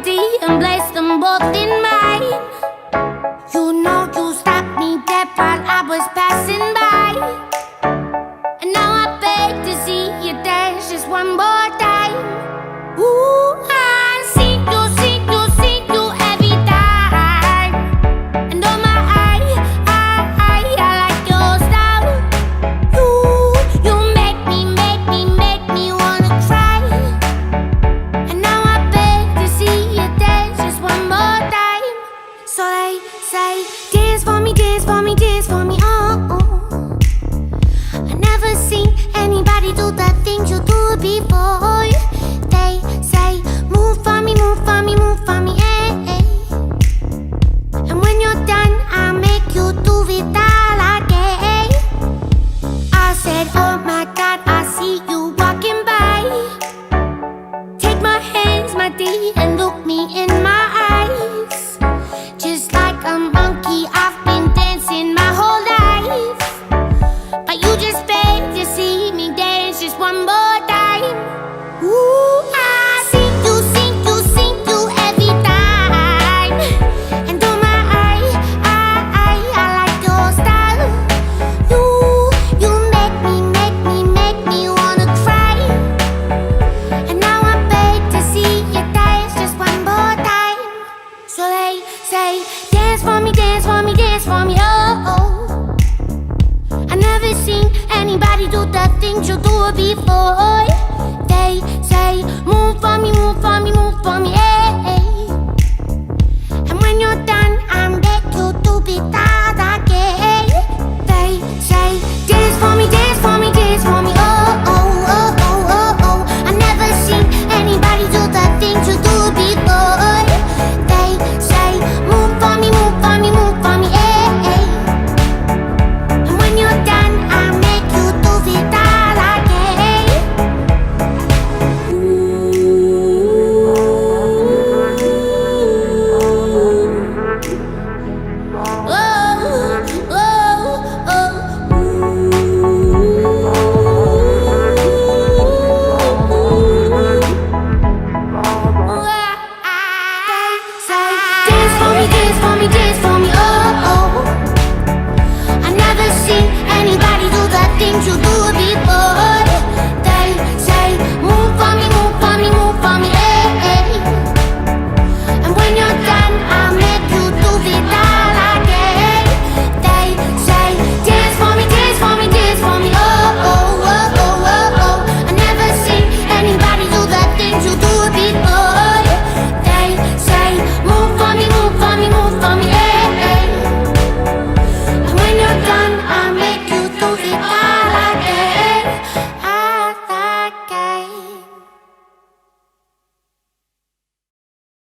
body and place them both in mine. You know you stopped me dead while I was passing by, and now I beg to see you dance just one more time. Ooh, I see you every time. And oh my, I like your style. You make me wanna cry. And now I beg to see you dance just one more time. So they say, dance for me, dance for me, dance for me, oh. I never seen anybody do the things you do before. They say, move for me, move for me, move for me, eh. And when you're done, I'll make you do it all again. I said, oh my God, I see you walking by. Take my hands, my dear, and look me in my eyes. Just like a monkey, I've been dancing my whole life, but you just beg to see me dance just one more time. Ooh, I see you every time. And oh my, I like your style. You make me wanna cry. And now I beg to see you dance just one more time. So they say, dance for me, dance for me, dance for me, oh. I never seen anybody do the things you do before.